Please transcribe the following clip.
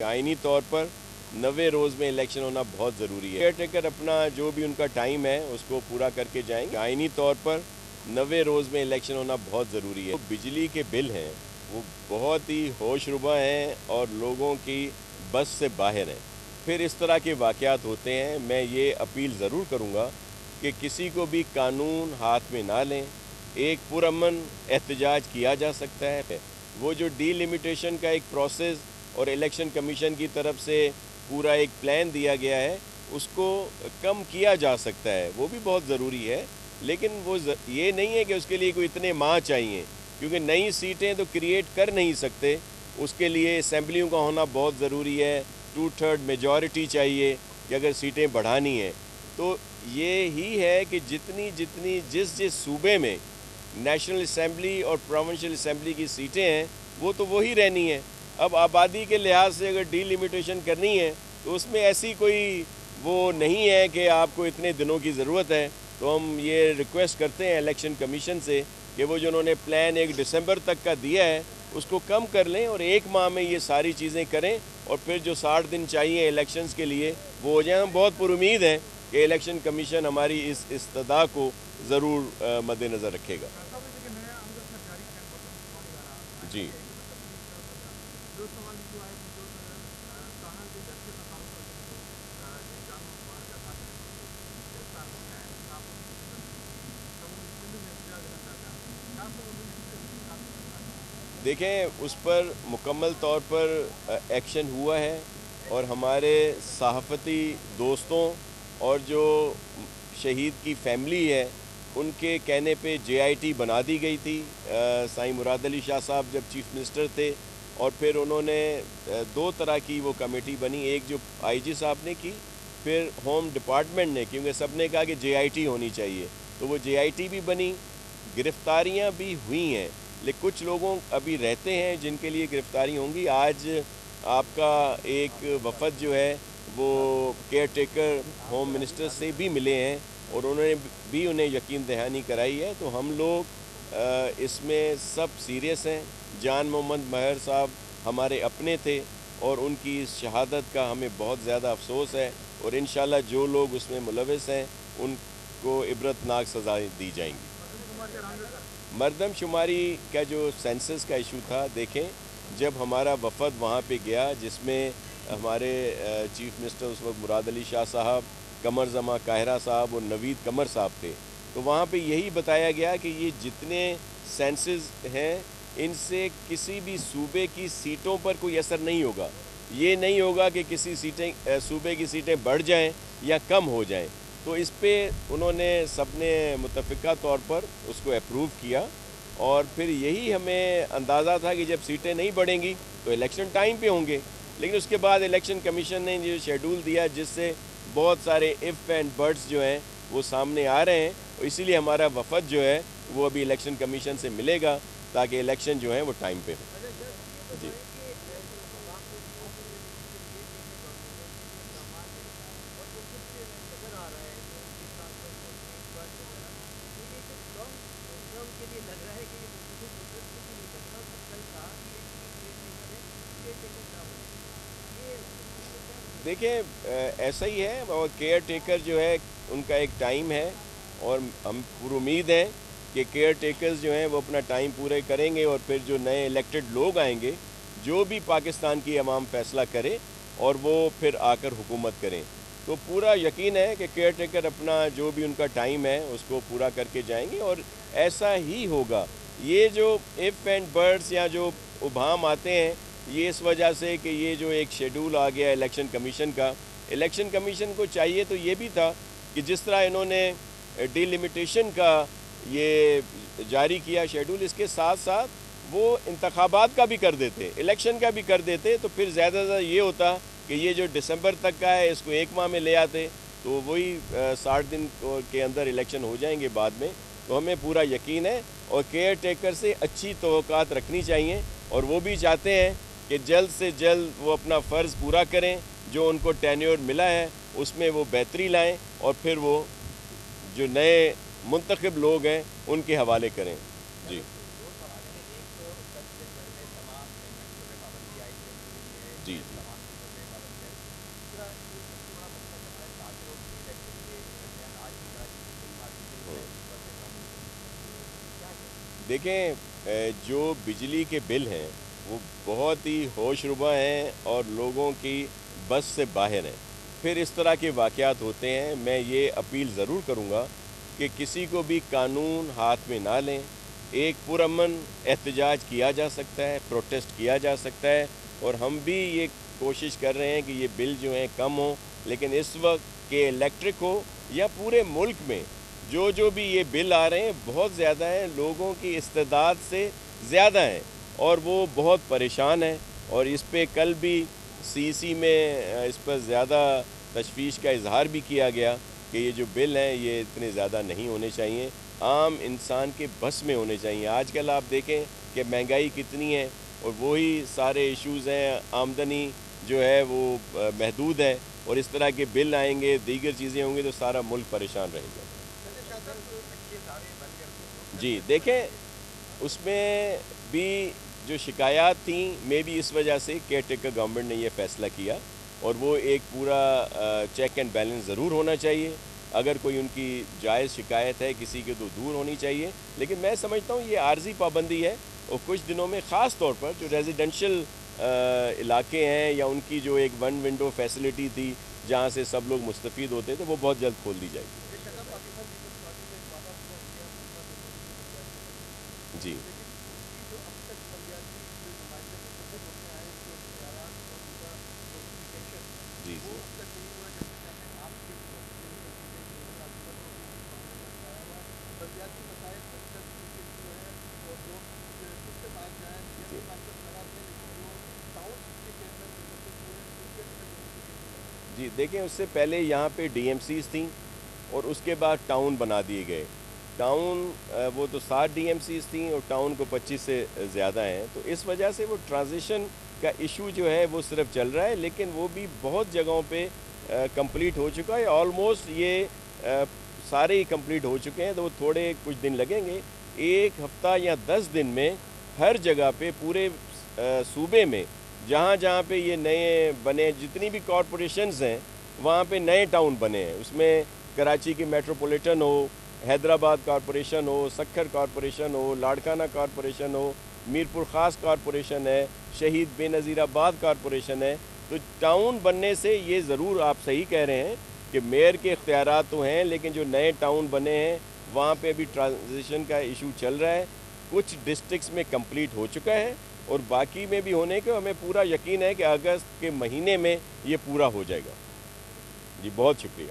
आइनी तौर पर 90 रोज़ में इलेक्शन होना बहुत ज़रूरी है। केयर टेकर अपना जो भी उनका टाइम है उसको पूरा करके जाएंगे। आइनी तौर पर 90 रोज़ में इलेक्शन होना बहुत ज़रूरी है। बिजली के बिल हैं वो बहुत ही होशरुबा हैं और लोगों की बस से बाहर हैं। फिर इस तरह के वाक़यात होते हैं। मैं ये अपील ज़रूर करूँगा कि किसी को भी कानून हाथ में ना लें। एक पुरअमन एहतजाज किया जा सकता है। वो जो डीलिमिटेशन का एक प्रोसेस और इलेक्शन कमीशन की तरफ से पूरा एक प्लान दिया गया है उसको कम किया जा सकता है, वो भी बहुत ज़रूरी है। लेकिन वो ये नहीं है कि उसके लिए कोई इतने माह चाहिए, क्योंकि नई सीटें तो क्रिएट कर नहीं सकते। उसके लिए असेंबलियों का होना बहुत ज़रूरी है। 2/3 मेजॉरिटी चाहिए कि अगर सीटें बढ़ानी हैं। तो ये ही है कि जितनी जिस सूबे में नेशनल असेंबली और प्रोविंशियल असेंबली की सीटें हैं वो तो वही रहनी है। अब आबादी के लिहाज से अगर डीलिमिटेशन करनी है तो उसमें ऐसी कोई वो नहीं है कि आपको इतने दिनों की ज़रूरत है। तो हम ये रिक्वेस्ट करते हैं इलेक्शन कमीशन से कि वो जो उन्होंने प्लान 1 दिसंबर तक का दिया है उसको कम कर लें और 1 माह में ये सारी चीज़ें करें और फिर जो 60 दिन चाहिए इलेक्शंस के लिए वो हो जाए। हम बहुत पुरुमीद हैं कि इलेक्शन कमीशन हमारी इस इस्तदा को ज़रूर मद्देनज़र रखेगा। जी देखें, उस पर मुकम्मल तौर पर एक्शन हुआ है और हमारे सहाफ़ती दोस्तों और जो शहीद की फैमिली है उनके कहने पे JIT बना दी गई थी। साईं मुराद अली शाह साहब जब चीफ़ मिनिस्टर थे और फिर उन्होंने 2 तरह की वो कमेटी बनी, एक जो IG साहब ने की, फिर होम डिपार्टमेंट ने, क्योंकि सब ने कहा कि JIT होनी चाहिए, तो वो JIT भी बनी। गिरफ़्तारियाँ भी हुई हैं, लेकिन कुछ लोगों अभी रहते हैं जिनके लिए गिरफ़्तारी होंगी। आज आपका एक वफ़द जो है वो केयर टेकर होम मिनिस्टर से भी मिले हैं और उन्होंने भी उन्हें यकीन दहानी कराई है। तो हम लोग इसमें सब सीरियस हैं। जान मोहम्मद महर साहब हमारे अपने थे और उनकी इस शहादत का हमें बहुत ज़्यादा अफसोस है और इंशाल्लाह जो लोग उसमें मुलविस हैं उनको इबरतनाक सज़ाएँ दी जाएंगी। मरदम शुमारी का जो सेंसस का इशू था, देखें जब हमारा वफ़द वहाँ पे गया जिसमें हमारे चीफ़ मिनिस्टर उस वक्त मुराद अली शाह साहब, कमर जमा काहिरा साहब और नवीद कमर साहब थे, तो वहाँ पे यही बताया गया कि ये जितने सेंसस हैं इनसे किसी भी सूबे की सीटों पर कोई असर नहीं होगा। ये नहीं होगा कि किसी सूबे की सीटें बढ़ जाएँ या कम हो जाएँ। तो इस पे उन्होंने सबने मुतफ़िका तौर पर उसको अप्रूव किया और फिर यही हमें अंदाज़ा था कि जब सीटें नहीं बढ़ेंगी तो इलेक्शन टाइम पे होंगे। लेकिन उसके बाद इलेक्शन कमीशन ने जो शेड्यूल दिया जिससे बहुत सारे इफ़ एंड बट्स जो हैं वो सामने आ रहे हैं, और इसीलिए हमारा वफ़द जो है वो अभी इलेक्शन कमीशन से मिलेगा ताकि इलेक्शन जो है वो टाइम पे हो। जी देखें, ऐसा ही है और केयर टेकर जो है उनका एक टाइम है और हम पूरी उम्मीद है कि केयर टेकर्स जो हैं वो अपना टाइम पूरे करेंगे और फिर जो नए इलेक्टेड लोग आएंगे जो भी पाकिस्तान की अवाम फैसला करे और वो फिर आकर हुकूमत करें। तो पूरा यकीन है कि केयर टेकर अपना जो भी उनका टाइम है उसको पूरा करके जाएंगे और ऐसा ही होगा। ये जो इफ़ एंड बट्स या जो उभाम आते हैं ये इस वजह से कि ये जो एक शेड्यूल आ गया इलेक्शन कमीशन का, इलेक्शन कमीशन को चाहिए तो ये भी था कि जिस तरह इन्होंने डीलिमिटेशन का ये जारी किया शेड्यूल, इसके साथ साथ वो इंतखाबात का भी कर देते, इलेक्शन का भी कर देते, तो फिर ज़्यादा ये होता कि ये जो दिसंबर तक का है इसको 1 माह में ले आते तो वही 60 दिन के अंदर इलेक्शन हो जाएंगे बाद में। तो हमें पूरा यकीन है और केयर टेकर से अच्छी तवक्कात रखनी चाहिए और वो भी चाहते हैं कि जल्द से जल्द वो अपना फ़र्ज़ पूरा करें, जो उनको टेन्योर मिला है उसमें वो बेहतरी लाएं और फिर वो जो नए मुंतखब लोग हैं उनके हवाले करें। जी जी जी। देखें, जो बिजली के बिल हैं वो बहुत ही होशरुबा हैं और लोगों की बस से बाहर हैं। फिर इस तरह के वाक़यात होते हैं। मैं ये अपील ज़रूर करूँगा कि किसी को भी कानून हाथ में ना लें। एक पुरअमन एहतजाज किया जा सकता है, प्रोटेस्ट किया जा सकता है, और हम भी ये कोशिश कर रहे हैं कि ये बिल जो हैं कम हो। लेकिन इस वक्त के इलेक्ट्रिक हो या पूरे मुल्क में जो भी ये बिल आ रहे हैं बहुत ज़्यादा हैं, लोगों की इस्तेदाद से ज़्यादा हैं और वो बहुत परेशान हैं। और इस पे कल भी सीसी में इस पर ज़्यादा तशवीश का इजहार भी किया गया कि ये जो बिल हैं ये इतने ज़्यादा नहीं होने चाहिए, आम इंसान के बस में होने चाहिए। आजकल आप देखें कि महंगाई कितनी है और वही सारे इश्यूज़ हैं, आमदनी जो है वो महदूद है, और इस तरह के बिल आएंगे, दीगर चीज़ें होंगी तो सारा मुल्क परेशान रहेगा। जी देखें, उसमें भी जो शिकायत थी मे भी इस वजह से केयर टेकर गवर्नमेंट ने ये फ़ैसला किया, और वो एक पूरा चेक एंड बैलेंस ज़रूर होना चाहिए। अगर कोई उनकी जायज़ शिकायत है किसी की तो दूर होनी चाहिए। लेकिन मैं समझता हूँ ये आर्जी पाबंदी है, और कुछ दिनों में ख़ास तौर पर जो रेजिडेंशल इलाके हैं या उनकी जो एक वन विंडो फैसिलिटी थी जहाँ से सब लोग मुस्तफ़ीद होते थे, वो बहुत जल्द खोल दी जाएगी। जी जी जी जी देखें, उससे पहले यहाँ पे डीएमसीज़ थी और उसके बाद टाउन बना दिए गए। टाउन वो तो 7 डीएमसीज़ थी और टाउन को 25 से ज़्यादा हैं, तो इस वजह से वो ट्रांजिशन का इशू जो है वो सिर्फ चल रहा है, लेकिन वो भी बहुत जगहों पे कंप्लीट हो चुका है। ऑलमोस्ट ये सारे ही कंप्लीट हो चुके हैं, तो वो थोड़े कुछ दिन लगेंगे। एक हफ़्ता या 10 दिन में हर जगह पे पूरे सूबे में जहाँ जहाँ पे ये नए बने, जितनी भी कॉरपोरेशंस हैं वहाँ पे नए टाउन बने हैं। उसमें कराची की मेट्रोपॉलिटन हो, हैदराबाद कॉरपोरेशन हो, सक्खर कॉरपोरेशन हो, लाड़काना कॉरपोरेशन हो, मीरपुर ख़ास कॉरपोरेशन है, शहीद बेनज़ीराबाद कॉरपोरेशन है। तो टाउन बनने से ये ज़रूर आप सही कह रहे हैं कि मेयर के इख्तियारात तो हैं, लेकिन जो नए टाउन बने हैं वहाँ पे अभी ट्रांजिशन का इशू चल रहा है। कुछ डिस्ट्रिक्ट्स में कंप्लीट हो चुका है और बाकी में भी होने का हमें पूरा यकीन है कि अगस्त के महीने में ये पूरा हो जाएगा। जी बहुत शुक्रिया।